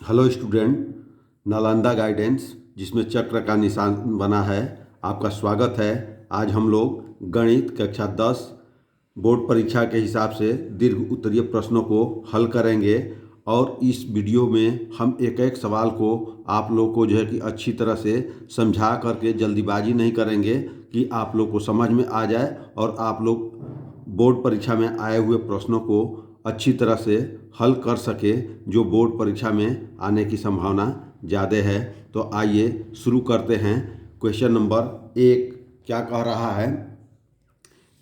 Hello student, Nalanda guidance जिसमें चक्र का निशान बना है, आपका स्वागत है। आज हम लोग गणित कक्षा 10 बोर्ड परीक्षा के हिसाब से दीर्घ उत्तरीय प्रश्नों को हल करेंगे। और इस वीडियो में हम एक एक सवाल को आप लोग को जो है कि अच्छी तरह से समझा करके जल्दीबाजी नहीं करेंगे कि आप लोग को समझ में आ जाए और आप लोग बोर्ड परीक्षा में आए हुए प्रश्नों को अच्छी तरह से हल कर सके, जो बोर्ड परीक्षा में आने की संभावना ज़्यादा है। तो आइए शुरू करते हैं। क्वेश्चन नंबर 1 क्या कह रहा है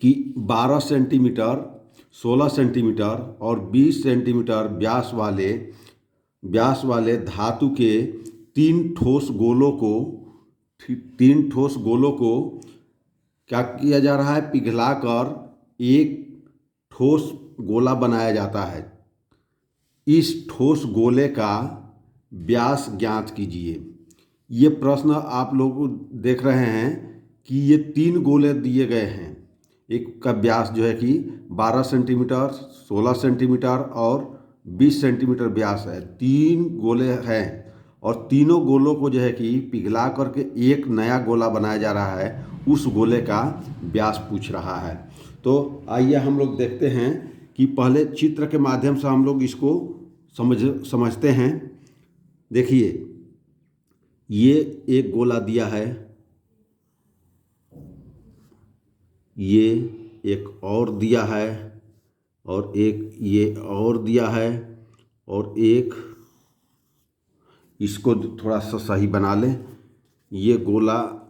कि 12 सेंटीमीटर, 16 सेंटीमीटर और 20 सेंटीमीटर व्यास वाले धातु के तीन ठोस गोलों को क्या किया जा रहा है, पिघलाकर एक ठोस गोला बनाया जाता है। इस ठोस गोले का व्यास ज्ञात कीजिए। ये प्रश्न आप लोग देख रहे हैं कि ये 3 गोले दिए गए हैं। एक का व्यास जो है कि 12 सेंटीमीटर, 16 सेंटीमीटर और 20 सेंटीमीटर व्यास है। 3 गोले हैं और तीनों गोलों को जो है कि पिघला करके एक नया गोला बनाया जा रहा है। उस गोले का व्यास पूछ रहा है। तो आइए हम लोग देखते हैं कि पहले चित्र के माध्यम से हम लोग इसको समझते हैं। देखिए, ये एक गोला दिया है, ये एक और दिया है, और एक ये और दिया है, और एक इसको थोड़ा सा सही बना लें। ये गोला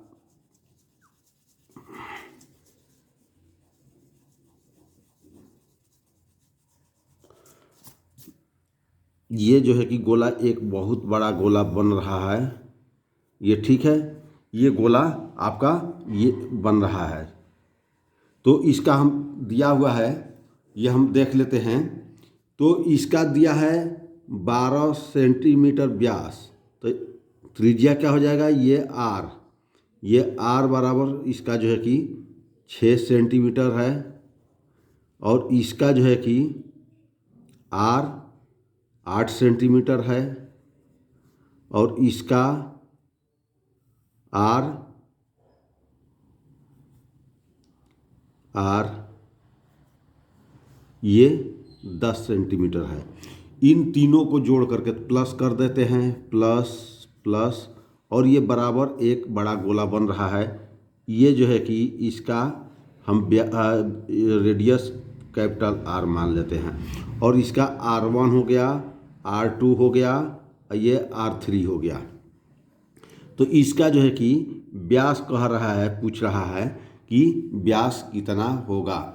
ये जो है कि गोला एक बहुत बड़ा गोला बन रहा है। ये ठीक है, ये गोला आपका ये बन रहा है। तो इसका हम दिया हुआ है, ये हम देख लेते हैं। तो इसका दिया है 12 सेंटीमीटर व्यास। तो त्रिज्या क्या हो जाएगा, ये आर बराबर इसका जो है कि 6 सेंटीमीटर है, और इसका जो है कि आर 8 सेंटीमीटर है, और इसका आर ये 10 सेंटीमीटर है। इन तीनों को जोड़ करके प्लस कर देते हैं, प्लस प्लस, और ये बराबर एक बड़ा गोला बन रहा है। ये जो है कि इसका हम रेडियस कैपिटल आर मान लेते हैं, और इसका R1 हो गया, R2 हो गया, ये R3 हो गया। तो इसका जो है कि व्यास पूछ रहा है कि व्यास कितना होगा।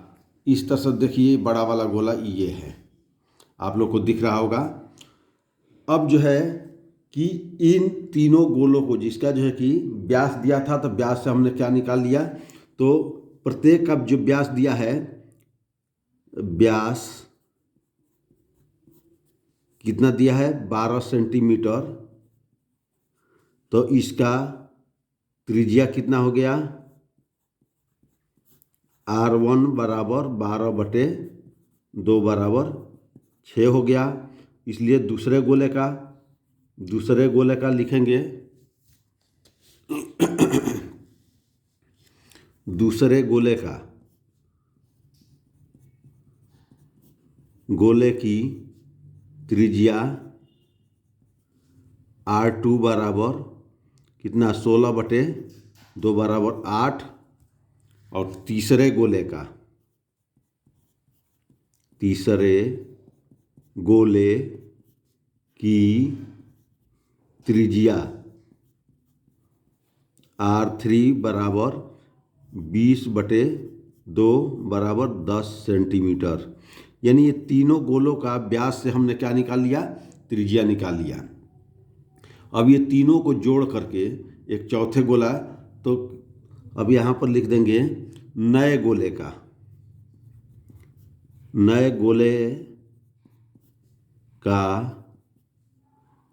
इस तरह से देखिए, बड़ा वाला गोला ये है, आप लोग को दिख रहा होगा। अब जो है कि इन तीनों गोलों को, जिसका जो है कि व्यास दिया था, तो व्यास से हमने क्या निकाल लिया, तो प्रत्येक का जो व्यास दिया है, व्यास कितना दिया है, 12 सेंटीमीटर। तो इसका त्रिज्या कितना हो गया, R1 बराबर 12/2 बराबर 6 हो गया। इसलिए दूसरे गोले का लिखेंगे। दूसरे गोले की त्रिज्या R2 बराबर कितना, 16/2 बराबर 8। और तीसरे गोले की त्रिज्या R3 बराबर 20/2 बराबर 10 सेंटीमीटर। यानी ये तीनों गोलों का व्यास से हमने क्या निकाल लिया, त्रिज्या निकाल लिया। अब ये तीनों को जोड़ करके एक चौथे गोला, तो अब यहाँ पर लिख देंगे नए गोले का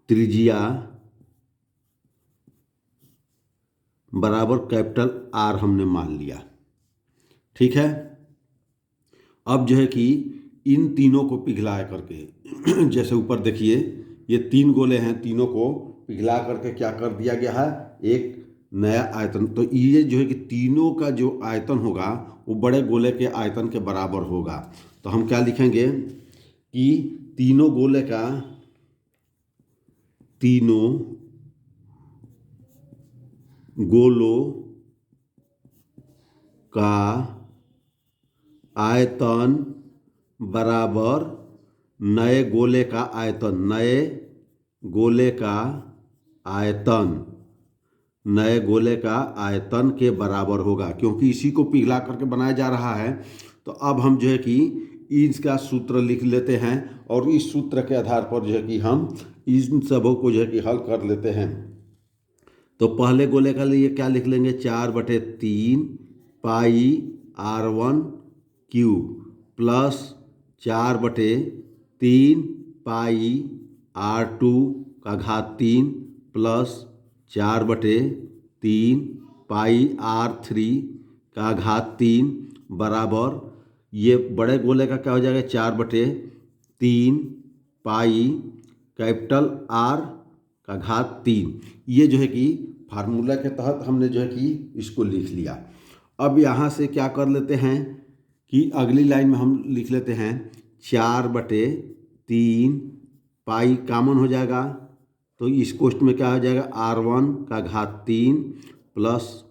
त्रिज्या बराबर कैपिटल आर हमने मान लिया। ठीक है। अब जो है कि इन तीनों को पिघला करके जैसे ऊपर देखिए, ये 3 गोले हैं, तीनों को पिघला करके क्या कर दिया गया है, एक नया आयतन। तो ये जो है कि तीनों का जो आयतन होगा वो बड़े गोले के आयतन के बराबर होगा। तो हम क्या लिखेंगे कि तीनों गोलों का आयतन बराबर नए गोले का आयतन, नए गोले का आयतन के बराबर होगा, क्योंकि इसी को पिघला करके बनाया जा रहा है। तो अब हम जो है कि इसका सूत्र लिख लेते हैं और इस सूत्र के आधार पर जो है कि हम इन सबों को जो है कि हल कर लेते हैं। तो पहले गोले के लिए क्या लिख लेंगे, 4/3 पाई r1 क्यूब प्लस 4/3 पाई r2 का घात 3 प्लस 4/3 पाई r3 का घात 3 बराबर, ये बड़े गोले का क्या हो जाएगा, 4/3 पाई कैपिटल R का घात 3। ये जो है कि फार्मूला के तहत हमने जो है कि इसको लिख लिया। अब यहाँ से क्या कर लेते हैं कि अगली लाइन में हम लिख लेते हैं 4/3 पाई कॉमन हो जाएगा, तो इस कोष्ठ में क्या हो जाएगा, r1 का घात 3 प्लस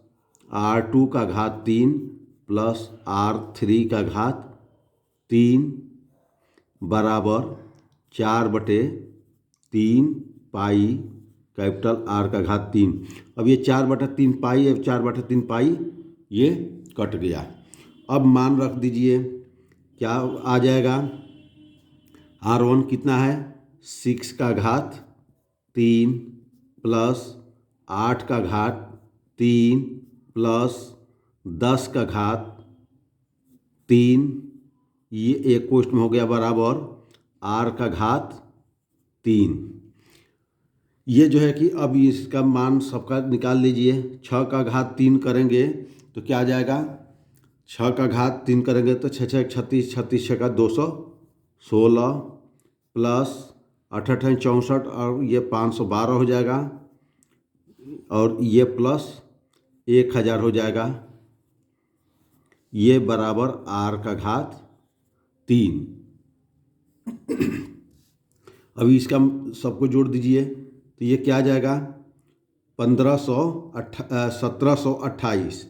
r2 का घात 3 प्लस r3 का घात 3 बराबर 4/3 पाई कैपिटल R का घात 3। अब ये 4/3 पाई और 4/3 पाई ये कट गया। अब मान रख दीजिए, क्या आ जाएगा, R1 कितना है, 6 का घात 3 प्लस 8 का घात 3 प्लस 10 का घात 3, ये एक कोष्ठ में हो गया बराबर R का घात 3। ये जो है कि अब इसका मान सबका निकाल लीजिए। 6 का घात 3 करेंगे तो क्या आ जाएगा, 6 का घात 3 करेंगे तो 6 6 36, 36 6 का 216 प्लस 8 8 64 और ये 512 हो जाएगा और ये प्लस 1000 हो जाएगा, ये बराबर R का घात 3। अभी इसका सबको जोड़ दीजिए तो ये क्या आ जाएगा, 1728,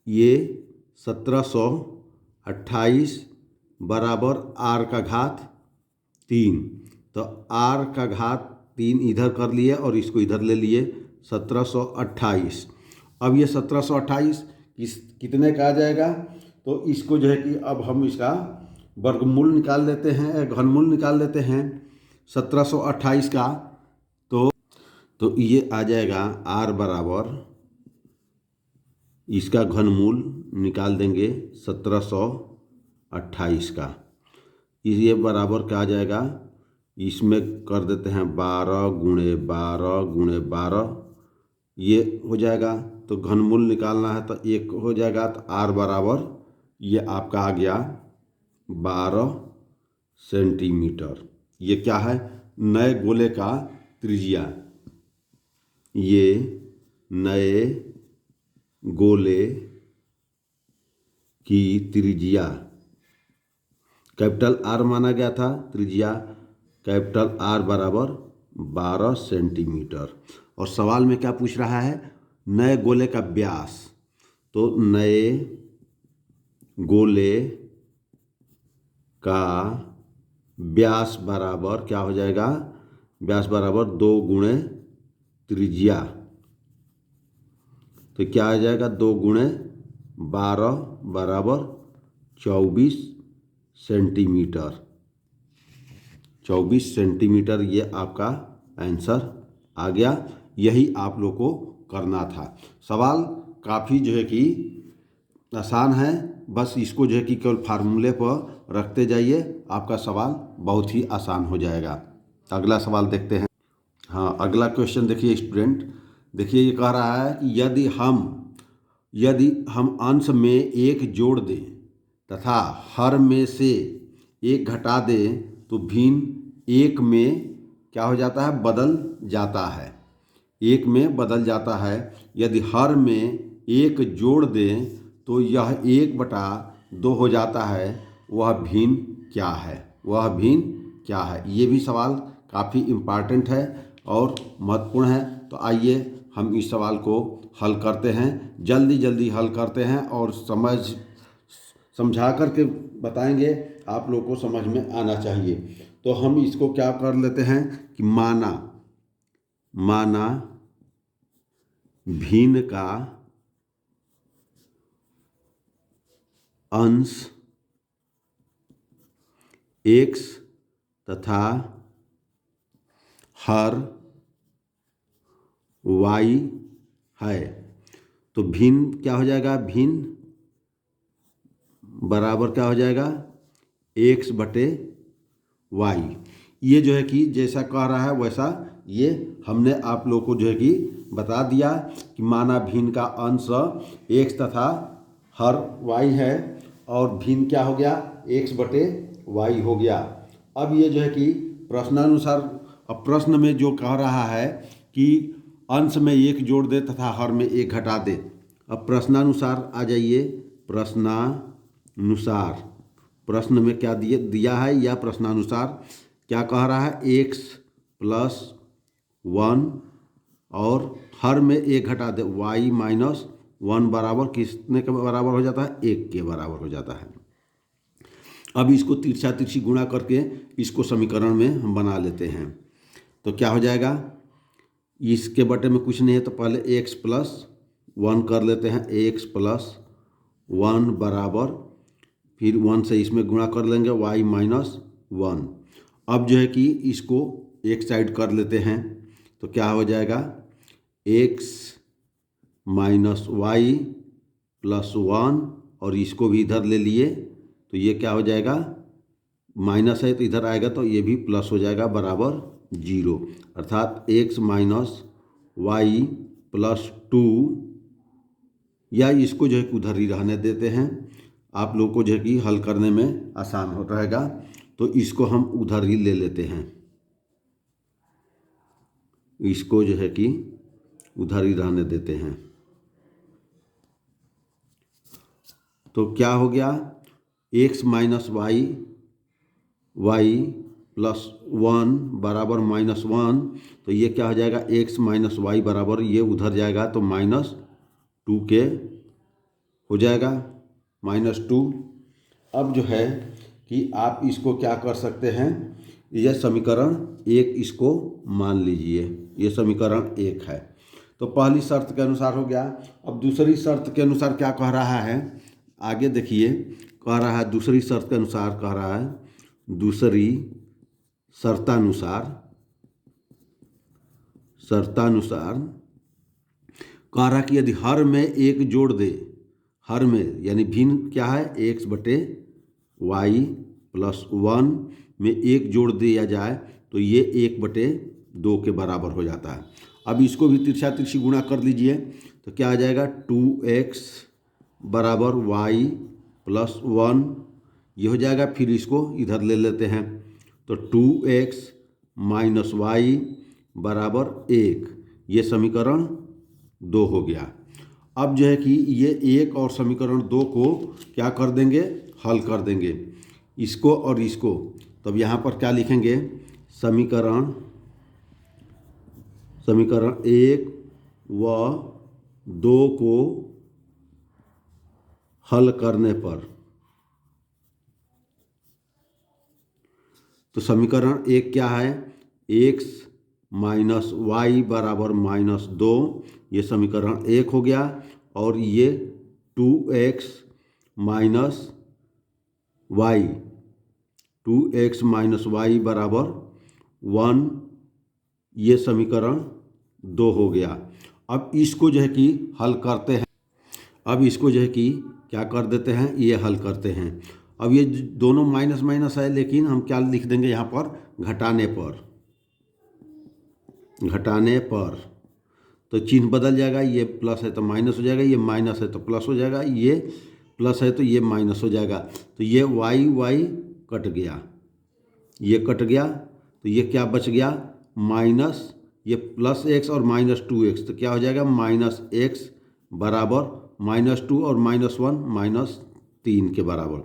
ये 1728 बराबर R का घात 3। तो R का घात 3 इधर कर लिए और इसको इधर ले लिए, 1728। अब ये 1728 कितने का आ जाएगा, तो इसको जो है कि अब हम इसका वर्गमूल निकाल लेते हैं, घनमूल निकाल लेते हैं 1728 का। तो ये आ जाएगा R बराबर, इसका घनमूल निकाल देंगे 1728 का, ये बराबर क्या आ जाएगा, इसमें कर देते हैं 12 गुणे 12 गुणे 12, ये हो जाएगा। तो घनमूल निकालना है तो 1 हो जाएगा, तो R बराबर ये आपका आ गया 12 सेंटीमीटर। ये क्या है, नए गोले का त्रिज्या, ये नए गोले की त्रिज्या कैपिटल R माना गया था, त्रिज्या कैपिटल R बराबर 12 सेंटीमीटर। और सवाल में क्या पूछ रहा है, नए गोले का व्यास। तो नए गोले का व्यास बराबर क्या हो जाएगा, व्यास बराबर 2 गुणे त्रिज्या, तो क्या आ जाएगा, 2 गुणे 12 बराबर 24 सेंटीमीटर। 24 सेंटीमीटर ये आपका आंसर आ गया। यही आप लोग को करना था। सवाल काफ़ी जो है कि आसान है, बस इसको जो है कि केवल फार्मूले पर रखते जाइए, आपका सवाल बहुत ही आसान हो जाएगा। अगला सवाल देखते हैं। हाँ, अगला क्वेश्चन देखिए स्टूडेंट, देखिए ये कह रहा है कि यदि हम अंश में 1 जोड़ दें तथा हर में से 1 घटा दें तो भिन्न 1 में क्या हो जाता है, बदल जाता है, एक में बदल जाता है। यदि हर में एक जोड़ दें तो यह 1/2 हो जाता है। वह भिन्न क्या है, वह भिन्न क्या है। ये भी सवाल काफ़ी इम्पॉर्टेंट है और महत्वपूर्ण है। तो आइए हम इस सवाल को हल करते हैं, जल्दी जल्दी हल करते हैं और समझा कर के बताएंगे, आप लोग को समझ में आना चाहिए। तो हम इसको क्या कर लेते हैं कि माना भिन्न का अंश x तथा हर y है। तो भिन्न क्या हो जाएगा, भिन्न बराबर क्या हो जाएगा, x/y। ये जो है कि जैसा कह रहा है वैसा ये हमने आप लोग को जो है कि बता दिया कि माना भिन्न का अंश x तथा हर y है और भिन्न क्या हो गया, x/y हो गया। अब ये जो है कि प्रश्नानुसार, अब प्रश्न में जो कह रहा है कि अंश में 1 जोड़ दे तथा हर में 1 घटा दे। अब प्रश्नानुसार आ जाइए, प्रश्नानुसार, प्रश्न में क्या दिया है या प्रश्नानुसार क्या कह रहा है, x+1 और हर में 1 घटा दे, y-1 बराबर किसने के बराबर हो जाता है, 1 के बराबर हो जाता है। अब इसको तिरछा तिरछी गुणा करके इसको समीकरण में हम बना लेते हैं। तो क्या हो जाएगा, इसके बटे में कुछ नहीं है तो पहले x+1 कर लेते हैं, x+1 बराबर, फिर 1 से इसमें गुणा कर लेंगे, y-1। अब जो है कि इसको एक साइड कर लेते हैं तो क्या हो जाएगा, x-y+1 और इसको भी इधर ले लिए तो ये क्या हो जाएगा, माइनस है तो इधर आएगा तो ये भी प्लस हो जाएगा, बराबर 0। अर्थात x-y+2, या इसको जो है कि उधर ही रहने देते हैं, आप लोग को जो है कि हल करने में आसान हो रहेगा। तो इसको हम उधर ही ले लेते हैं, इसको जो है कि उधर ही रहने देते हैं। तो क्या हो गया, x-y+1 बराबर -1। तो ये क्या हो जाएगा, x-y बराबर, ये उधर जाएगा तो -2 के हो जाएगा, -2। अब जो है कि आप इसको क्या कर सकते हैं, यह समीकरण 1 इसको मान लीजिए, ये समीकरण 1 है। तो पहली शर्त के अनुसार हो गया। अब दूसरी शर्त के अनुसार क्या कह रहा है, आगे देखिए, कह रहा है दूसरी शर्त के अनुसार, कह रहा है दूसरी शर्तानुसार कह रहा कि यदि हर में 1 जोड़ दे, हर में यानी भिन्न क्या है, x/y+1 में 1 जोड़ दिया जाए तो ये 1/2 के बराबर हो जाता है। अब इसको भी तिरछा तिरछी गुणा कर लीजिए तो क्या आ जाएगा, 2x बराबर y+1, ये हो जाएगा। फिर इसको इधर ले लेते हैं तो 2x - y बराबर 1, ये समीकरण 2 हो गया। अब जो है कि ये 1 और समीकरण 2 को क्या कर देंगे, हल कर देंगे, इसको और इसको। तब यहाँ पर क्या लिखेंगे, समीकरण 1 व 2 को हल करने पर, तो समीकरण 1 क्या है, x - y बराबर -2, ये समीकरण 1 हो गया। और ये 2x - y बराबर 1, ये समीकरण 2 हो गया। अब इसको जो है कि हल करते हैं, अब इसको जो है कि क्या कर देते हैं, ये हल करते हैं। अब ये दोनों माइनस माइनस है, लेकिन हम क्या लिख देंगे यहाँ पर, घटाने पर तो चिन्ह बदल जाएगा, ये प्लस है तो माइनस हो जाएगा, ये माइनस है तो प्लस हो जाएगा, ये प्लस है तो ये माइनस हो जाएगा। तो ये y कट गया, ये कट गया, तो ये क्या बच गया, माइनस ये प्लस एक्स और माइनस 2x, तो क्या हो जाएगा माइनस एक्स बराबर -2 और -1 -3 के बराबर।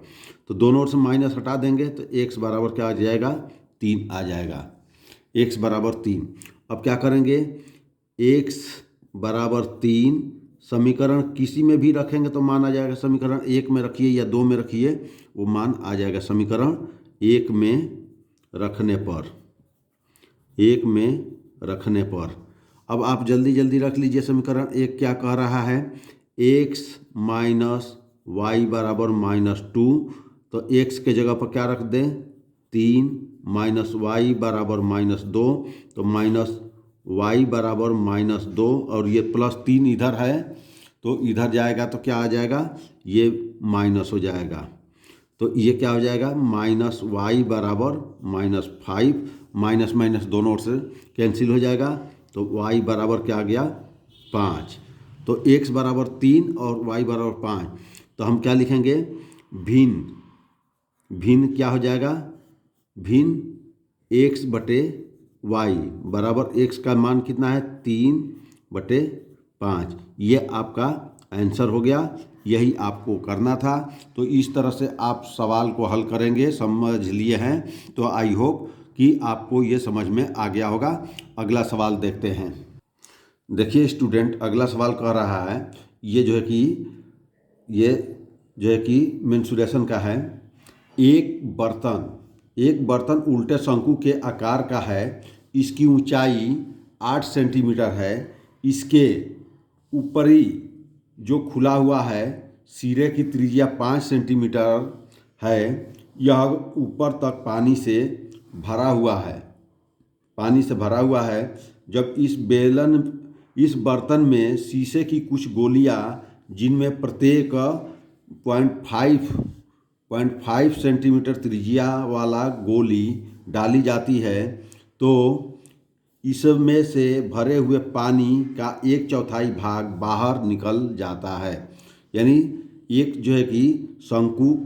तो दोनों ओर से माइनस हटा देंगे तो x बराबर क्या आ जाएगा 3 आ जाएगा, x बराबर 3। अब क्या करेंगे, x बराबर 3 समीकरण किसी में भी रखेंगे तो मान आ जाएगा, समीकरण 1 में रखिए या 2 में रखिए वो मान आ जाएगा। समीकरण 1 में रखने पर, 1 में रखने पर अब आप जल्दी जल्दी रख लीजिए। समीकरण 1 क्या कह रहा है, x माइनस वाई बराबर -2, तो x के जगह पर क्या रख दें 3 माइनस वाई बराबर -2, तो माइनस वाई बराबर -2 और ये +3 इधर है तो इधर जाएगा तो क्या आ जाएगा, ये माइनस हो जाएगा। तो ये क्या हो जाएगा माइनस वाई बराबर -5, माइनस माइनस दोनों ओर से कैंसिल हो जाएगा तो y बराबर क्या आ गया 5। तो x बराबर 3 और y बराबर 5, तो हम क्या लिखेंगे भिन्न, भिन्न क्या हो जाएगा, भिन्न x बटे वाई बराबर x का मान कितना है 3/5। ये आपका आंसर हो गया, यही आपको करना था। तो इस तरह से आप सवाल को हल करेंगे, समझ लिए हैं तो आई होप कि आपको ये समझ में आ गया होगा। अगला सवाल देखते हैं। देखिए स्टूडेंट, अगला सवाल कह रहा है ये जो है कि मेंसुरेशन का है। एक बर्तन उल्टे शंकु के आकार का है, इसकी ऊंचाई 8 सेंटीमीटर है, इसके ऊपरी जो खुला हुआ है सिरे की त्रिज्या 5 सेंटीमीटर है, यह ऊपर तक पानी से भरा हुआ है, पानी से भरा हुआ है। जब इस बर्तन में शीशे की कुछ गोलियां जिनमें प्रत्येक 0.5 सेंटीमीटर त्रिज्या वाला गोली डाली जाती है तो इसमें से भरे हुए पानी का 1/4 भाग बाहर निकल जाता है। यानी एक जो है कि शंकु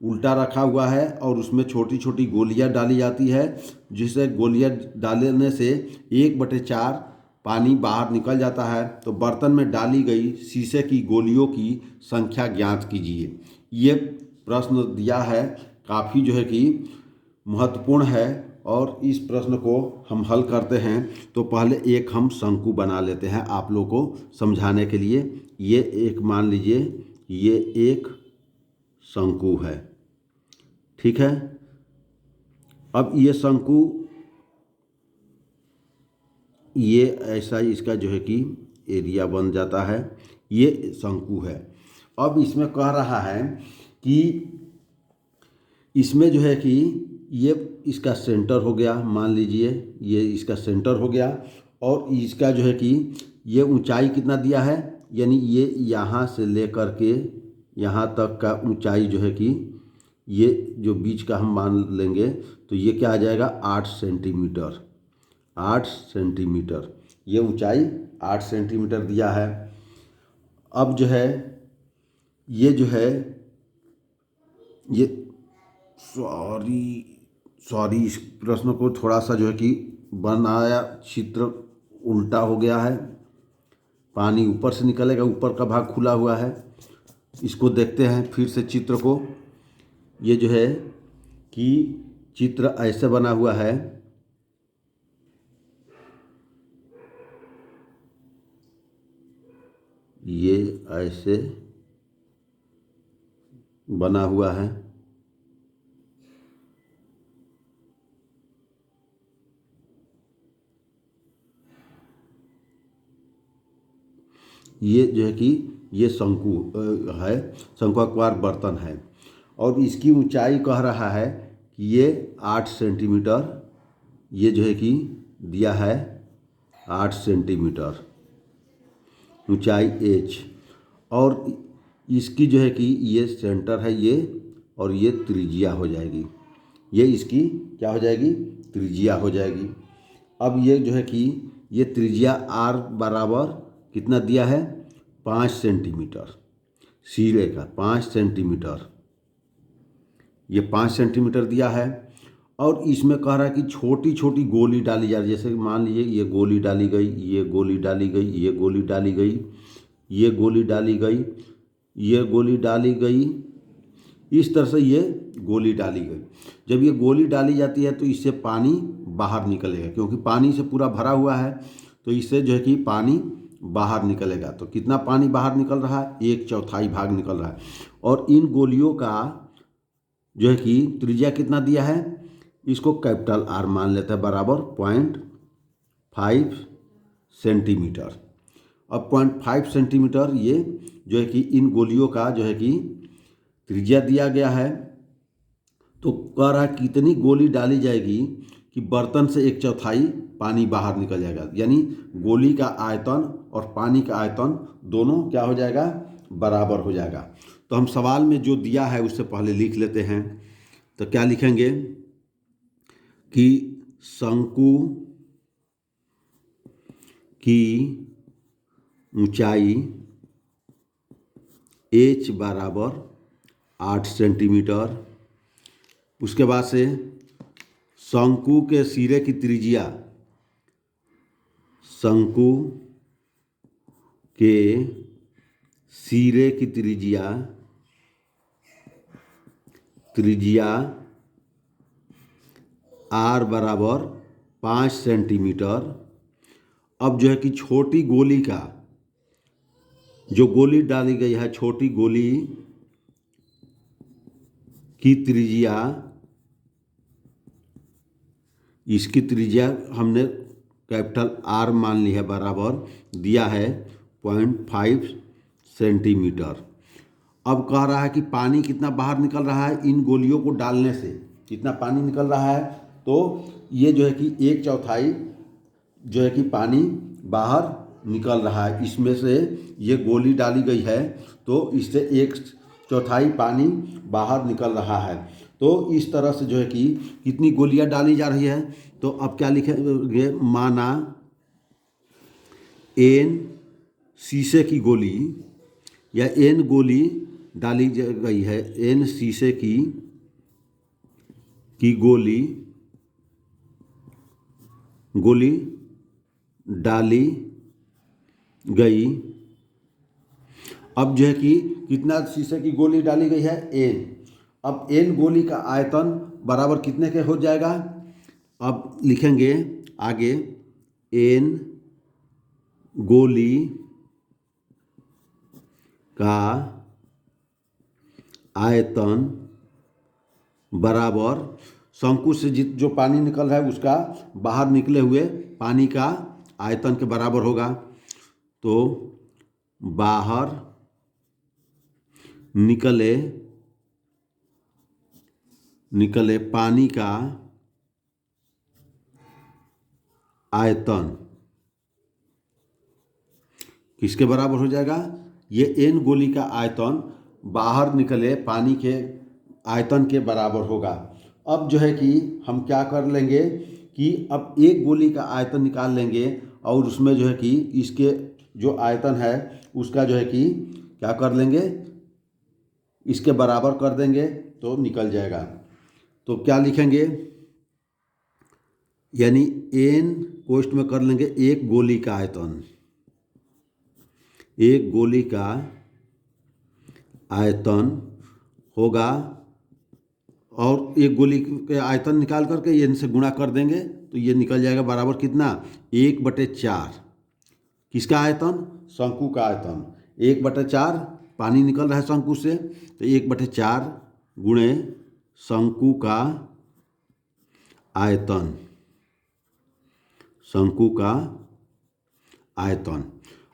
उल्टा रखा हुआ है और उसमें छोटी छोटी गोलियां डाली जाती है, जिसे गोलियां डालने से 1/4 पानी बाहर निकल जाता है। तो बर्तन में डाली गई शीशे की गोलियों की संख्या ज्ञात कीजिए। ये प्रश्न दिया है, काफ़ी जो है कि महत्वपूर्ण है और इस प्रश्न को हम हल करते हैं। तो पहले एक हम शंकु बना लेते हैं आप लोगों को समझाने के लिए। ये एक मान लीजिए ये एक शंकु है, ठीक है। अब ये शंकु ये ऐसा इसका जो है कि एरिया बन जाता है, ये शंकु है। अब इसमें कह रहा है कि इसमें जो है कि ये इसका सेंटर हो गया, मान लीजिए ये इसका सेंटर हो गया और इसका जो है कि ये ऊंचाई कितना दिया है, यानी ये यहाँ से लेकर के यहाँ तक का ऊंचाई जो है कि ये जो बीच का हम मान लेंगे तो ये क्या आ जाएगा 8 सेंटीमीटर, 8 सेंटीमीटर ये ऊंचाई 8 सेंटीमीटर दिया है। अब जो है ये जो है ये सॉरी इस प्रश्न को थोड़ा सा जो है कि बनाया, चित्र उल्टा हो गया है, पानी ऊपर से निकलेगा, ऊपर का भाग खुला हुआ है। इसको देखते हैं फिर से चित्र को। ये जो है कि चित्र ऐसे बना हुआ है, ये ऐसे बना हुआ है। ये जो है कि ये शंकु है, शंक्वाकार बर्तन है और इसकी ऊंचाई कह रहा है कि ये 8 सेंटीमीटर, ये जो है कि दिया है 8 सेंटीमीटर ऊंचाई h, और इसकी जो है कि ये सेंटर है ये, और ये त्रिज्या हो जाएगी, ये इसकी क्या हो जाएगी त्रिज्या हो जाएगी। अब ये जो है कि ये त्रिज्या r बराबर कितना दिया है 5 सेंटीमीटर, सिरे का 5 सेंटीमीटर, ये 5 सेंटीमीटर दिया है। और इसमें कह रहा है कि छोटी छोटी गोली डाली जा रही है। जैसे कि मान लीजिए ये गोली डाली गई, ये गोली डाली गई, ये गोली डाली गई, ये गोली डाली गई, ये गोली डाली गई, इस तरह से ये गोली डाली गई। जब ये गोली डाली जाती है तो इससे पानी बाहर निकलेगा, क्योंकि पानी से पूरा भरा हुआ है, तो इससे जो है कि पानी बाहर निकलेगा। तो कितना पानी बाहर निकल रहा है? 1/4 भाग निकल रहा है। और इन गोलियों का जो है कि त्रिज्या कितना दिया है, इसको कैपिटल आर मान लेते हैं, बराबर 0.5 सेंटीमीटर। अब 0.5 सेंटीमीटर ये जो है कि इन गोलियों का जो है कि त्रिज्या दिया गया है। तो कह रहा है कितनी गोली डाली जाएगी कि बर्तन से 1/4 पानी बाहर निकल जाएगा, यानी गोली का आयतन और पानी का आयतन दोनों क्या हो जाएगा? बराबर हो जाएगा। तो हम सवाल में जो दिया है उससे पहले लिख लेते हैं। तो क्या लिखेंगे कि शंकु की ऊंचाई h बराबर 8 सेंटीमीटर। उसके बाद से शंकु के सिरे की त्रिज्या, शंकु के सिरे की त्रिज्या r बराबर 5 सेंटीमीटर। अब जो है कि छोटी गोली का, जो गोली डाली गई है, छोटी गोली की त्रिज्या, इसकी त्रिज्या हमने कैपिटल आर मान ली है, बराबर दिया है 0.5 सेंटीमीटर। अब कह रहा है कि पानी कितना बाहर निकल रहा है इन गोलियों को डालने से, कितना पानी निकल रहा है? तो ये जो है कि 1/4 जो है कि पानी बाहर निकल रहा है। इसमें से ये गोली डाली गई है तो इससे 1/4 पानी बाहर निकल रहा है। तो इस तरह से जो है कि कितनी गोलियां डाली जा रही है। तो अब क्या लिखेंगे? माना n शीशे की गोली या n गोली डाली गई है, n शीशे की गोली डाली गई। अब जो है कि कितना शीशे की गोली डाली गई है? n। अब n गोली का आयतन बराबर कितने के हो जाएगा? अब लिखेंगे आगे, n गोली का आयतन बराबर शंकु से जो पानी निकल रहा है उसका बाहर निकले हुए पानी का आयतन के बराबर होगा। तो बाहर निकले पानी का आयतन किसके बराबर हो जाएगा? ये n गोली का आयतन बाहर निकले पानी के आयतन के बराबर होगा। अब जो है कि हम क्या कर लेंगे कि अब एक गोली का आयतन निकाल लेंगे और उसमें जो है कि इसके जो आयतन है उसका जो है कि क्या कर लेंगे, इसके बराबर कर देंगे तो निकल जाएगा। तो क्या लिखेंगे? यानी n कोष्ठ में कर लेंगे एक गोली का आयतन, एक गोली का आयतन होगा, और एक गोली के आयतन निकाल करके n से गुणा कर देंगे तो ये निकल जाएगा बराबर कितना? 1/4। किसका आयतन? शंकु का आयतन। 1/4 पानी निकल रहा है शंकु से, तो 1/4 गुणे शंकु का आयतन, शंकु का आयतन।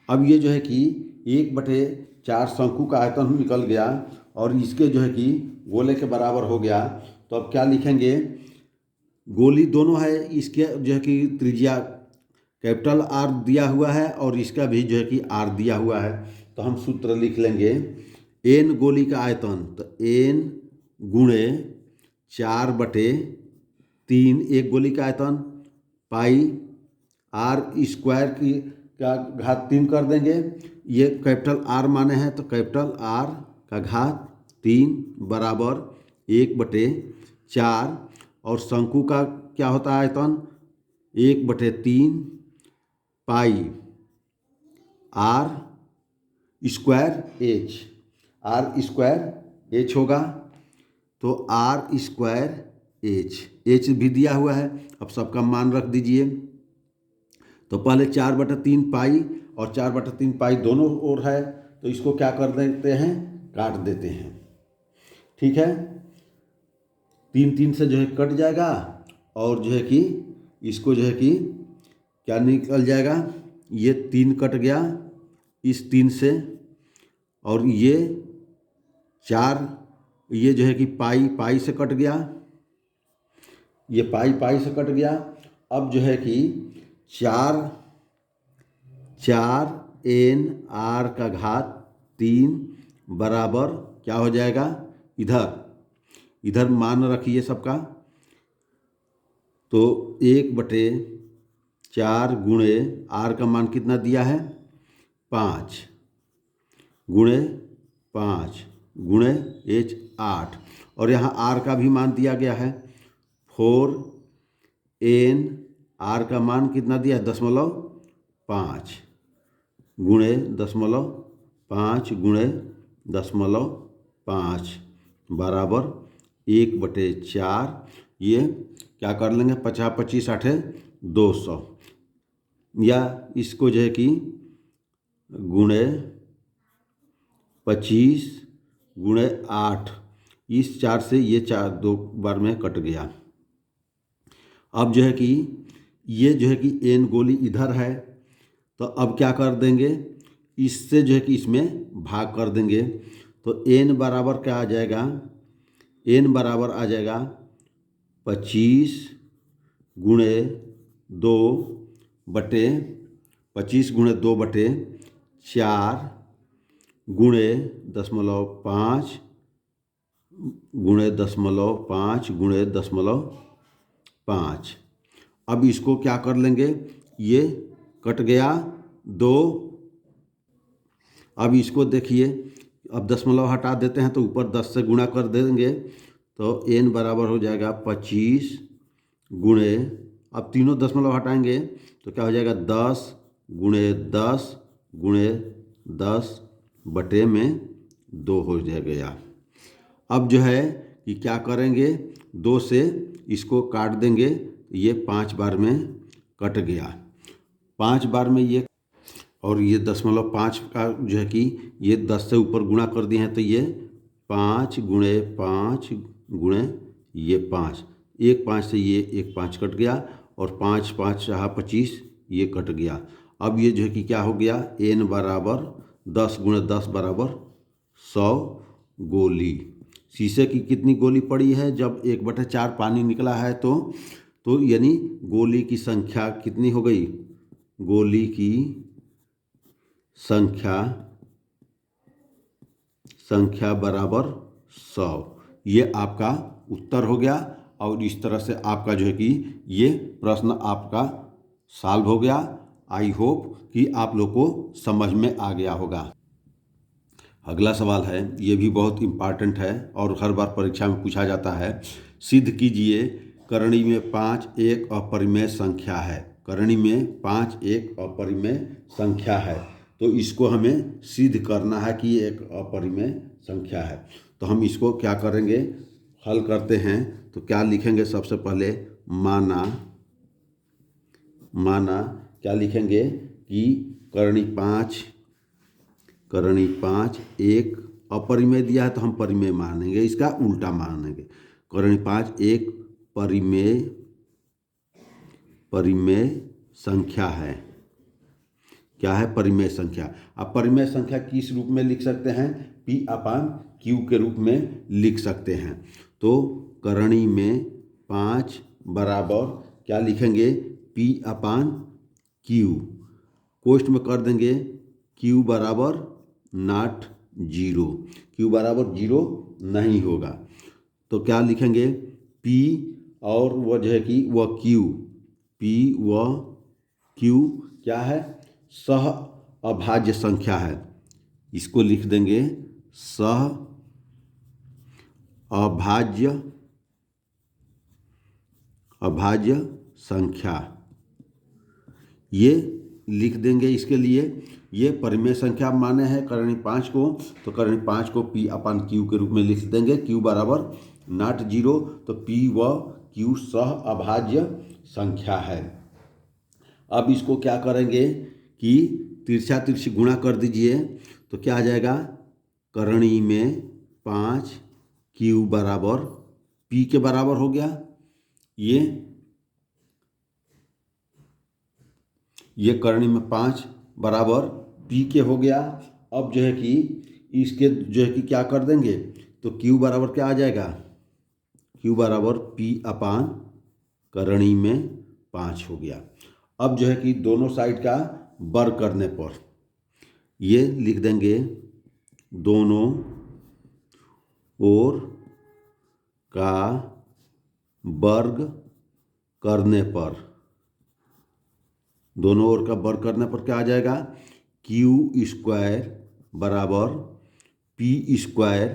अब ये जो है कि 1/4 शंकु का आयतन निकल गया और इसके जो है कि गोले के बराबर हो गया। तो अब क्या लिखेंगे? गोली दोनों है, इसके जो है कि त्रिज्या कैपिटल आर दिया हुआ है और इसका भी जो है कि आर दिया हुआ है। तो हम सूत्र लिख लेंगे, n गोली का आयतन, तो n गुणे 4/3, एक गोली का आयतन, पाई आर स्क्वायर की का घात 3 कर देंगे। ये कैपिटल आर माने हैं तो कैपिटल आर का घात 3 बराबर 1/4। और शंकु का क्या होता है आयतन, 1/3 pi r square h. R square h होगा, तो आर स्क्वायर एच भी दिया हुआ है। अब सबका मान रख दीजिए। तो पहले 4/3 पाई और 4/3 पाई दोनों ओर है, तो इसको क्या कर देते हैं, काट देते हैं। ठीक है, 3 से जो है कट जाएगा और जो है कि इसको जो है कि क्या निकल जाएगा, ये 3 कट गया इस 3 से, और ये 4, ये जो है कि पाई से कट गया, ये पाई से कट गया। अब जो है कि 4n/3 बराबर क्या हो जाएगा, इधर मान रखिए सबका। तो 1/4 गुणे आर का मान कितना दिया है, 5 गुणे 5 गुणे एच 8, और यहाँ आर का भी मान दिया गया है 4n। आर का मान कितना दिया है, 0.5 गुणे 0.5 गुणे 0.5 बराबर 1/4। ये क्या कर लेंगे, 50 25 8 200, या इसको जो है कि गुणे 25 गुणे 8, इस 4 से ये 4 2 बार में कट गया। अब जो है कि ये जो है कि एन गोली इधर है, तो अब क्या कर देंगे, इससे जो है कि इसमें भाग कर देंगे। तो एन बराबर क्या आ जाएगा, एन बराबर आ जाएगा 25 गुणे 2 बटे 25 गुणे 2 बटे 4 गुणे 0.5 गुणे 0.5 गुणे 0.5। अब इसको क्या कर लेंगे, ये कट गया 2। अब इसको देखिए, अब 0 हटा देते हैं तो ऊपर 10 से गुणा कर देंगे, तो n बराबर हो जाएगा 25 गुणे, अब तीनों 0 हटाएंगे तो क्या हो जाएगा, 10 गुणे 10 गुणे 10 बटे में 2 हो जाएगा। अब जो है कि क्या करेंगे, 2 से इसको काट देंगे, ये 5 बार में कट गया, 5 बार में ये, और ये 0.5 का जो है कि ये 10 से ऊपर गुणा कर दिए हैं, तो ये 5 गुणे 5 गुणे ये 5, 1 5 से ये 1 5 कट गया, और 5 5 25 ये कट गया। अब ये जो है कि क्या हो गया, n बराबर 10 गुणे 10 बराबर 100 गोली। शीशे की कितनी गोली पड़ी है, जब 1/4 पानी निकला है, तो यानी गोली की संख्या कितनी हो गई, गोली की संख्या बराबर 100। ये आपका उत्तर हो गया, और इस तरह से आपका जो है कि ये प्रश्न आपका सॉल्व हो गया। आई होप कि आप लोग को समझ में आ गया होगा। अगला सवाल है, ये भी बहुत इम्पॉर्टेंट है और हर बार परीक्षा में पूछा जाता है। सिद्ध कीजिए करणी में 5 एक अपरिमेय संख्या है। करणी में 5 एक अपरिमेय संख्या है, तो इसको हमें सिद्ध करना है कि ये एक अपरिमेय संख्या है। तो हम इसको क्या करेंगे, हल करते हैं। तो क्या लिखेंगे, सबसे पहले माना क्या लिखेंगे कि करणी 5 एक अपरिमेय दिया है, तो हम परिमेय मानेंगे, इसका उल्टा मानेंगे। करणी 5 एक परिमेय संख्या है। क्या है, परिमेय संख्या। अब परिमेय संख्या किस रूप में लिख सकते हैं, P/Q के रूप में लिख सकते हैं। तो करणी में 5 बराबर क्या लिखेंगे, P/Q, कोष्ठ में कर देंगे Q बराबर नॉट 0, Q बराबर 0 नहीं होगा, तो क्या लिखेंगे, P और वह जो है कि वह Q, P व Q क्या है, सह अभाज्य संख्या है। इसको लिख देंगे सह अभाज्य अभाज्य संख्या। ये लिख देंगे। इसके लिए ये परिमेय संख्या माने हैं करणी 5 को, तो करणी 5 को P अपन Q के रूप में लिख देंगे। Q बराबर नॉट 0, तो P व Q सह अभाज्य संख्या है। अब इसको क्या करेंगे कि तिरछा तिरछी गुणा कर दीजिए, तो क्या आ जाएगा, करणी में 5 Q बराबर P के बराबर हो गया। ये करणी में 5 बराबर P के हो गया। अब जो है कि इसके जो है कि क्या कर देंगे, तो Q बराबर क्या आ जाएगा, Q बराबर P अपान करणी में 5 हो गया। अब जो है कि दोनों साइड का वर्ग करने पर ये लिख देंगे, दोनों ओर का वर्ग करने पर, दोनों ओर का वर्ग करने पर क्या आ जाएगा, Q स्क्वायर बराबर P स्क्वायर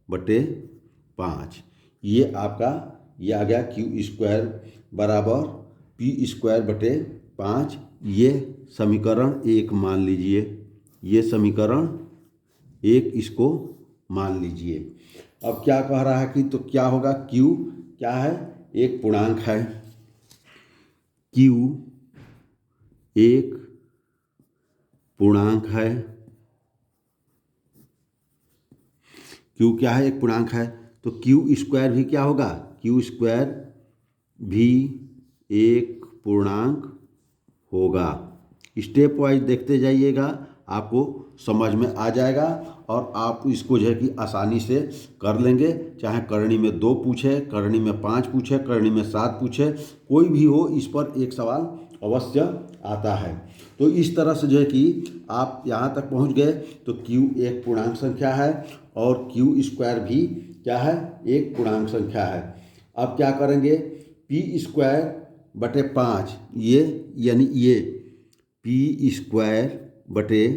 बटे 5। ये आपका ये आ गया Q स्क्वायर बराबर P स्क्वायर बटे 5। ये समीकरण 1 मान लीजिए, ये समीकरण 1 इसको मान लीजिए। अब क्या कह रहा है कि तो क्या होगा, Q क्या है, एक पूर्णांक है। Q एक पूर्णांक है। Q क्या है, एक पूर्णांक है, तो Q स्क्वायर भी क्या होगा, Q स्क्वायर भी एक पूर्णांक होगा। स्टेप वाइज देखते जाइएगा, आपको समझ में आ जाएगा और आप इसको जो है कि आसानी से कर लेंगे। चाहे करणी में 2 पूछे, करणी में 5 पूछे, करणी में 7 पूछे, कोई भी हो, इस पर एक सवाल अवश्य आता है। तो इस तरह से जो है कि आप यहाँ तक पहुँच गए, तो Q एक पूर्णांक संख्या है और Q स्क्वायर भी क्या है, एक पूर्णांक संख्या है। अब क्या करेंगे, P स्क्वायर बटे 5, ये यानी ये P स्क्वायर बटे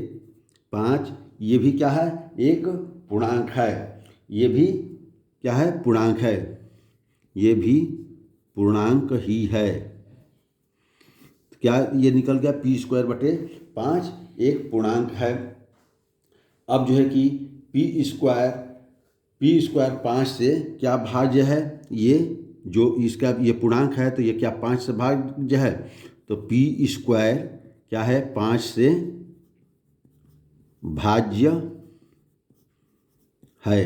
5, ये भी क्या है, एक पूर्णांक है। ये भी क्या है, पूर्णांक है, ये भी पूर्णांक ही है। क्या ये निकल गया, P स्क्वायर बटे 5 एक पूर्णांक है। अब जो है कि P स्क्वायर 5 से क्या भाज्य है, ये जो इसका ये पूर्णांक है, तो ये क्या 5 से भाज्य है, तो P स्क्वायर क्या है, 5 से भाज्य है।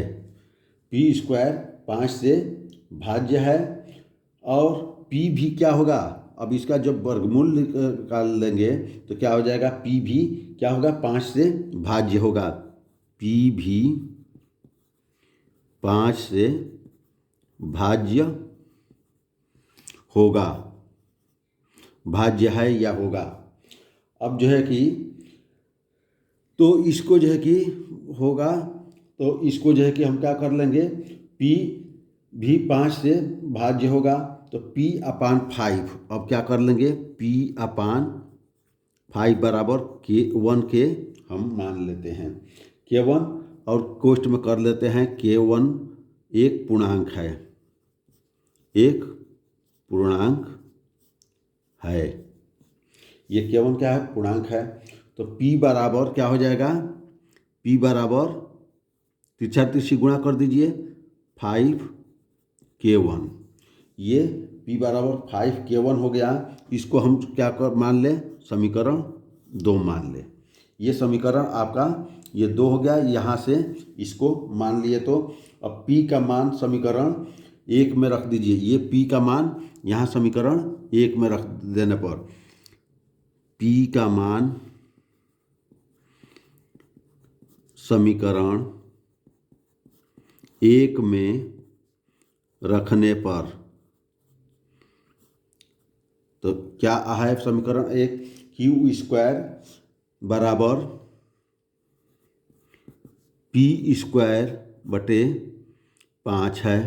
P स्क्वायर 5 से भाज्य है और P भी क्या होगा, अब इसका जब वर्गमूल निकाल लेंगे तो क्या हो जाएगा, P भी क्या होगा, 5 से भाज्य होगा। P भी 5 से भाज्य होगा, भाज्य है या होगा। अब जो है कि तो इसको जो है कि होगा, तो इसको जो है कि हम क्या कर लेंगे, P भी 5 से भाज्य होगा, तो P अपान 5 अब क्या कर लेंगे, P अपान 5 बराबर K1 के हम मान लेते हैं, K1 और कोष्ठ में कर लेते हैं K1 एक पूर्णांक है, एक पूर्णांक है। ये K1 क्या है, पूर्णांक है। तो P बराबर क्या हो जाएगा, P बराबर तिरछा तिरछी गुणा कर दीजिए 5K1। ये P बराबर 5K1 हो गया। इसको हम क्या कर मान लें, समीकरण 2 मान लें। ये समीकरण आपका ये 2 हो गया। यहाँ से इसको मान लिए, तो अब P का मान समीकरण 1 में रख दीजिए। ये P का मान यहाँ समीकरण 1 में रख देने पर P का मान समीकरण 1 में रखने पर, तो क्या है समीकरण 1, Q स्क्वायर बराबर P स्क्वायर बटे 5 है।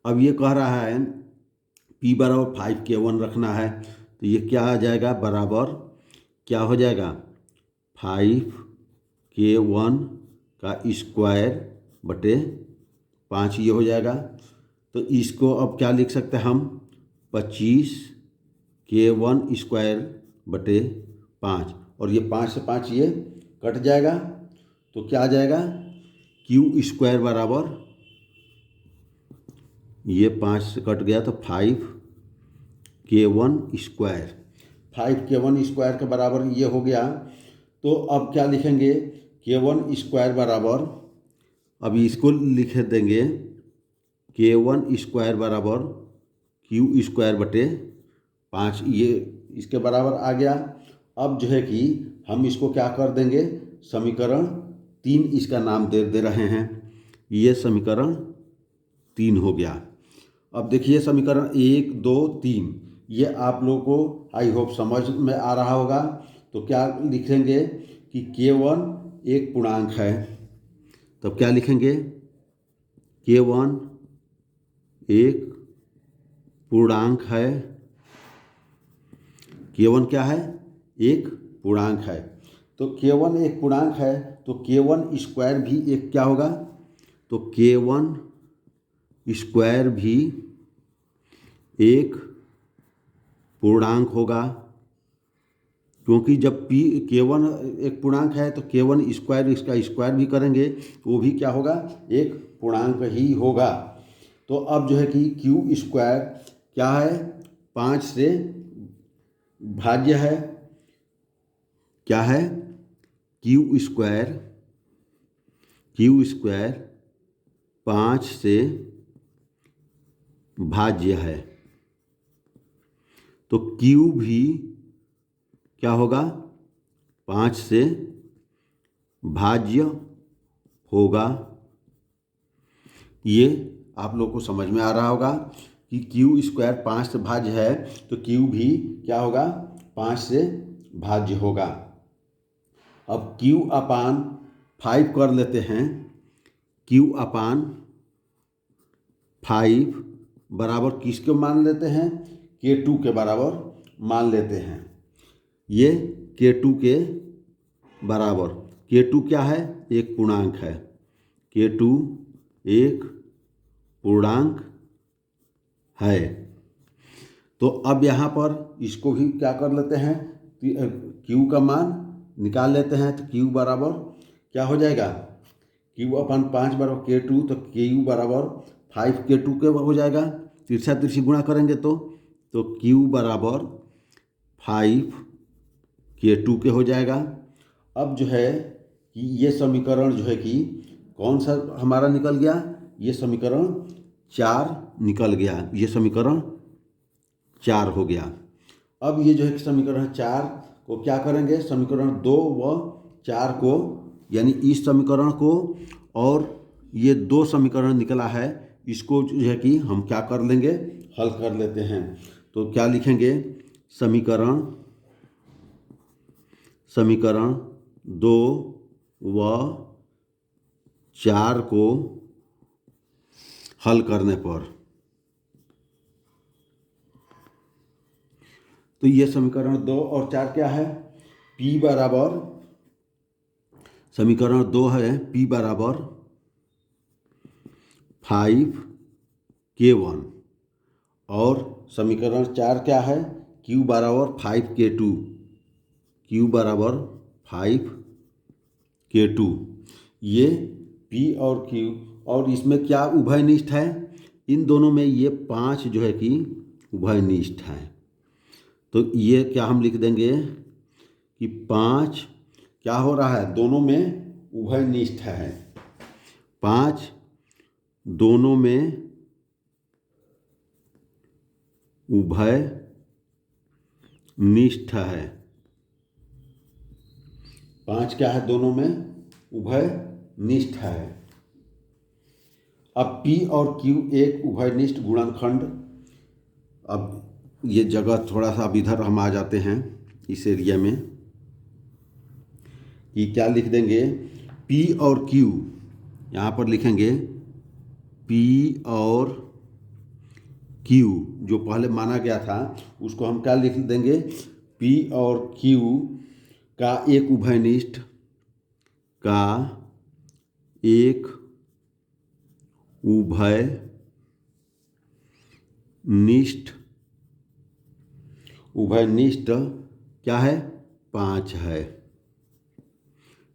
अब ये कह रहा है P बराबर 5K1 रखना है, तो ये क्या आ जाएगा, बराबर क्या हो जाएगा, 5K1 का स्क्वायर बटे 5 ये हो जाएगा। तो इसको अब क्या लिख सकते हैं हम, 25 K1 स्क्वायर बटे 5, और ये 5 से 5 ये कट जाएगा, तो क्या आ जाएगा क्यू स्क्वायर बराबर, ये 5 से कट गया तो 5K1 स्क्वायर, 5K1 स्क्वायर के बराबर ये हो गया। तो अब क्या लिखेंगे, K1 स्क्वायर बराबर, अभी इसको लिख देंगे K1 स्क्वायर बराबर क्यू स्क्वायर बटे 5, ये इसके बराबर आ गया। अब जो है कि हम इसको क्या कर देंगे, समीकरण 3 इसका नाम दे रहे हैं, ये समीकरण 3 हो गया। अब देखिए समीकरण 1, 2, 3 ये आप लोगों को आई होप समझ में आ रहा होगा। तो क्या लिखेंगे कि K1 एक पूर्णांक है, तब क्या लिखेंगे, K1 एक पूर्णांक है, K1 क्या है, एक पूर्णांक है। तो K1 एक पूर्णांक है तो K1 स्क्वायर भी एक क्या होगा, तो K1 स्क्वायर भी एक पूर्णांक होगा, क्योंकि जब K1 एक पूर्णांक है तो K1 स्क्वायर इसका स्क्वायर भी करेंगे तो वो भी क्या होगा, एक पूर्णांक ही होगा। तो अब जो है कि क्यू स्क्वायर क्या है, 5 से भाज्य है, क्या है, क्यू स्क्वायर 5 से भाज्य है, तो क्यू भी क्या होगा, 5 से भाज्य होगा। ये आप लोग को समझ में आ रहा होगा कि क्यू स्क्वायर 5 से भाज्य है तो क्यू भी क्या होगा, 5 से भाज्य होगा। अब क्यू अपान 5 कर लेते हैं, क्यू अपान 5 बराबर किसके मान लेते हैं, K2 के बराबर मान लेते हैं। ये K2 के बराबर, K2 क्या है, एक पूर्णांक है, K2 एक पूर्णांक है। तो अब यहाँ पर इसको भी क्या कर लेते हैं, Q का मान निकाल लेते हैं, तो Q बराबर क्या हो जाएगा, Q अपन 5 बराबर K2, तो Q बराबर 5K2 के हो जाएगा, तिरछा तिरछी गुणा करेंगे तो Q बराबर 5K2 के हो जाएगा। अब जो है कि ये समीकरण जो है कि कौन सा हमारा निकल गया, ये समीकरण 4 निकल गया, ये समीकरण 4 हो गया। अब ये जो है कि समीकरण 4 को क्या करेंगे, समीकरण 2 व 4 को, यानी इस समीकरण को और ये 2 समीकरण निकला है, इसको जो है कि हम क्या कर लेंगे, हल कर लेते हैं। तो क्या लिखेंगे, समीकरण 2 व 4 को हल करने पर, तो ये समीकरण 2 और 4 क्या है, P बराबर, समीकरण 2 है P बराबर 5K1, और समीकरण 4 क्या है, Q बराबर 5K2, Q बराबर 5K2। ये P और Q, और इसमें क्या उभयनिष्ठ है, इन दोनों में ये 5 जो है कि उभयनिष्ठ है। तो ये क्या हम लिख देंगे कि 5 क्या हो रहा है, दोनों में उभयनिष्ठ है, 5 दोनों में उभयनिष्ठ है, 5 क्या है, दोनों में उभयनिष्ठ है। अब P और Q एक उभयनिष्ठ गुणनखंड, अब ये जगह थोड़ा सा अब इधर हम आ जाते हैं इस एरिया में, कि क्या लिख देंगे, P और Q, यहाँ पर लिखेंगे P और Q, जो पहले माना गया था उसको हम क्या लिख देंगे, P और Q का एक उभयनिष्ठ उभयनिष्ठ क्या है 5 है।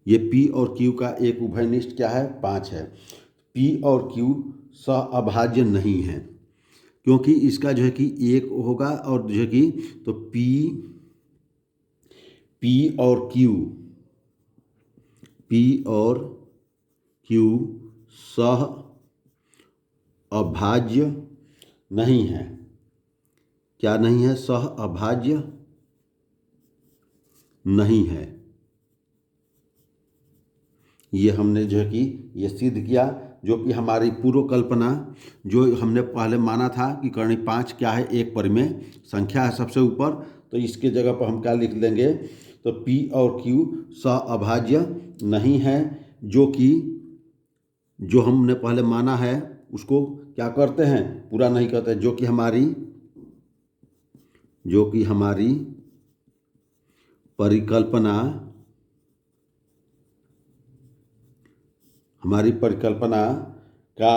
ये P और Q का एक उभयनिष्ठ क्या है 5 है। P और Q सहअभाज्य नहीं है, क्योंकि इसका जो है कि एक होगा और जो है कि तो P और Q सह अभाज्य नहीं है। क्या नहीं है? सह अभाज्य नहीं है। ये हमने जो है कि ये सिद्ध किया, जो कि हमारी पूर्व कल्पना जो हमने पहले माना था कि कर्णी 5 क्या है, एक परिमेय संख्या है सबसे ऊपर। तो इसके जगह पर हम क्या लिख देंगे, तो P और Q सहअभाज्य नहीं है, जो कि जो हमने पहले माना है उसको क्या करते हैं, पूरा नहीं करते, जो कि हमारी परिकल्पना का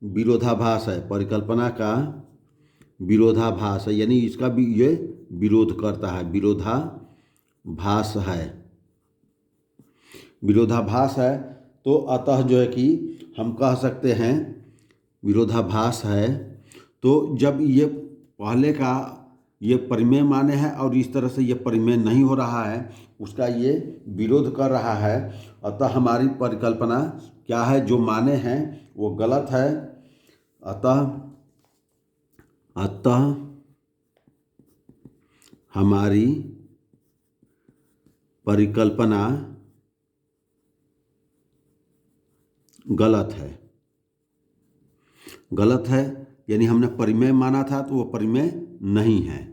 विरोधाभास है। परिकल्पना का विरोधाभास है, यानी इसका भी ये विरोध करता है, विरोधाभास है। तो अतः जो है कि हम कह सकते हैं विरोधाभास है। तो जब ये पहले का ये परिमेय माने है और इस तरह से ये परिमेय नहीं हो रहा है, उसका ये विरोध कर रहा है, अतः हमारी परिकल्पना क्या है, जो माने हैं वो गलत है। अतः हमारी परिकल्पना गलत है, यानी हमने परिमेय माना था तो वो परिमेय नहीं है।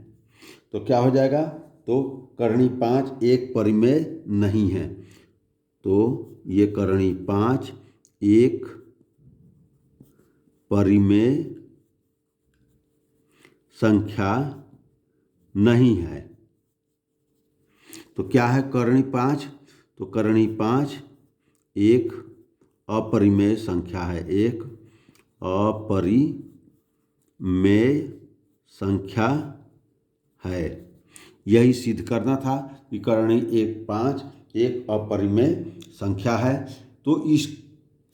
तो क्या हो जाएगा, तो कर्णी 5 एक परिमेय नहीं है। तो ये कर्णी 5 एक परिमेय संख्या नहीं है। तो क्या है कर्णी 5, तो कर्णी 5 एक अपरिमेय संख्या है, एक अपरिमेय संख्या है। यही सिद्ध करना था कि कर्णी 5 एक अपरिमेय संख्या है। तो इस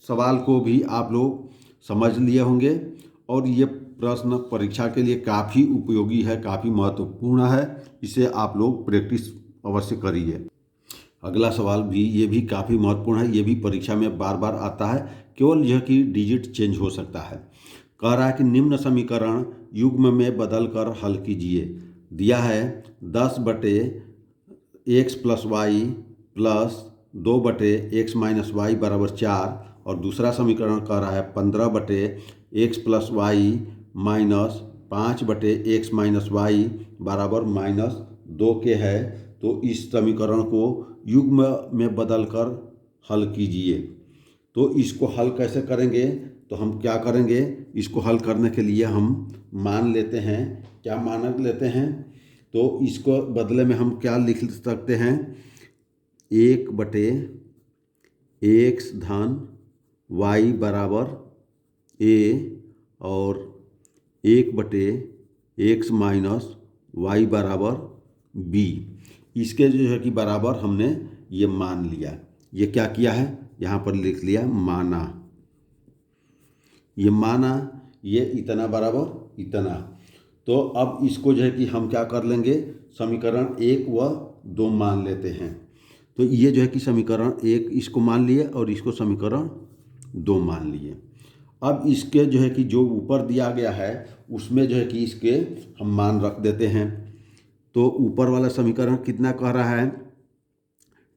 सवाल को भी आप लोग समझ लिए होंगे और ये प्रश्न परीक्षा के लिए काफ़ी उपयोगी है, काफ़ी महत्वपूर्ण है। इसे आप लोग प्रैक्टिस अवश्य करिए। अगला सवाल भी ये भी काफ़ी महत्वपूर्ण है, ये भी परीक्षा में बार बार आता है, केवल यह कि डिजिट चेंज हो सकता है। कह रहा है कि निम्न समीकरण युग्म में बदल कर हल कीजिए। दिया है 10/x + y + 2/x - y = 4, और दूसरा समीकरण कह रहा है 15/x + y - 5/x - y = -2 के है। तो इस समीकरण को युग्म में बदलकर हल कीजिए। तो इसको हल कैसे करेंगे, तो हम क्या करेंगे, इसको हल करने के लिए हम मान लेते हैं, क्या मानक लेते हैं, तो इसको बदले में हम क्या लिख सकते हैं, 1/x - y = a और 1/x - y = b। इसके जो है कि बराबर हमने ये मान लिया। ये क्या किया है, यहाँ पर लिख लिया माना। ये माना, ये इतना बराबर इतना। तो अब इसको जो है कि हम क्या कर लेंगे, समीकरण 1 व 2 मान लेते हैं। तो ये जो है कि समीकरण 1 इसको मान लिए और इसको समीकरण 2 मान लिए। अब इसके जो है कि जो ऊपर दिया गया है उसमें जो है कि इसके हम मान रख देते हैं। तो ऊपर वाला समीकरण कितना कह रहा है,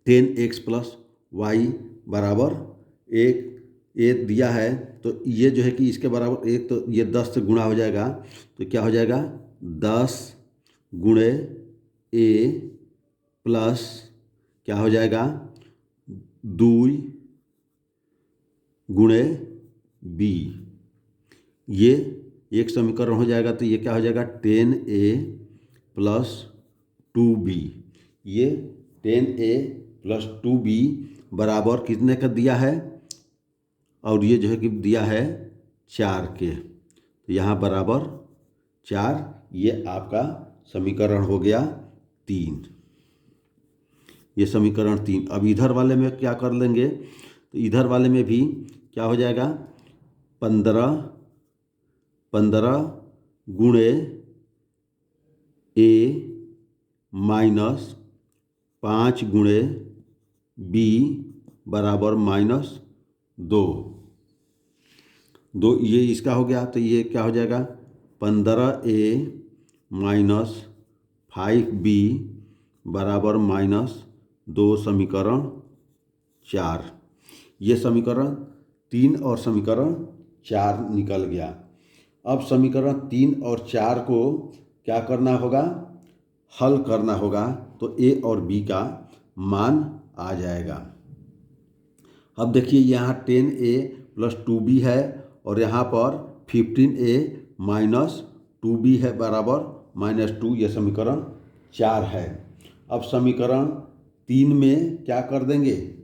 10x + y = 1, ये दिया है। तो ये जो है कि इसके बराबर 1, तो ये 10 से गुणा हो जाएगा। तो क्या हो जाएगा, 10 × a प्लस क्या हो जाएगा, 2 × b। ये एक समीकरण हो जाएगा। तो ये क्या हो जाएगा, 10a + 2b। ये 10a + 2b बराबर कितने का दिया है, और ये जो है कि दिया है 4 के। तो यहाँ बराबर 4, ये आपका समीकरण हो गया 3। ये समीकरण 3। अब इधर वाले में क्या कर लेंगे, तो इधर वाले में भी क्या हो जाएगा, 15 गुणे a माइनस 5 गुणे b बराबर -2। ये इसका हो गया, तो ये क्या हो जाएगा, 15a माइनस 5b बराबर -2 समीकरण 4। ये समीकरण 3 और समीकरण 4 निकल गया। अब समीकरण 3 और 4 को क्या करना होगा, हल करना होगा, तो a और b का मान आ जाएगा। अब देखिए यहाँ 10a प्लस 2b है और यहाँ पर 15a माइनस 2b है बराबर -2। ये समीकरण 4 है। अब समीकरण 3 में क्या कर देंगे,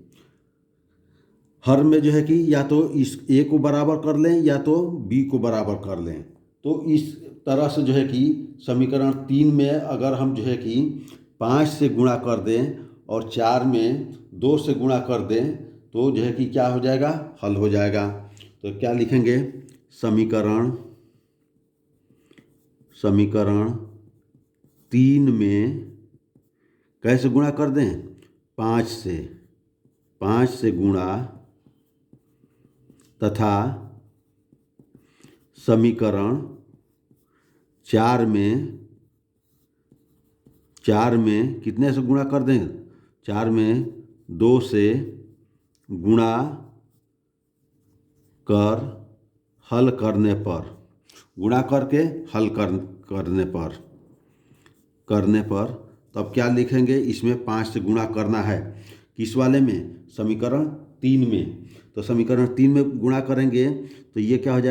हर में जो है कि या तो इस a को बराबर कर लें या तो b को बराबर कर लें। तो इस तरह से जो है कि समीकरण 3 में अगर हम जो है कि 5 से गुणा कर दें और 4 में 2 से गुणा कर दें तो जो है कि क्या हो जाएगा, हल हो जाएगा। तो क्या लिखेंगे, समीकरण 3 में कैसे गुणा कर दें, 5 से गुणा, तथा समीकरण 4 में कितने से गुणा कर दें, 4 में 2 से गुणा कर हल करने पर, गुणा करके हल करने पर तब क्या लिखेंगे, इसमें 5 से गुणा करना है, किस वाले में, समीकरण 3 में। तो समीकरण 3 में गुणा करेंगे तो ये क्या हो जाएगा,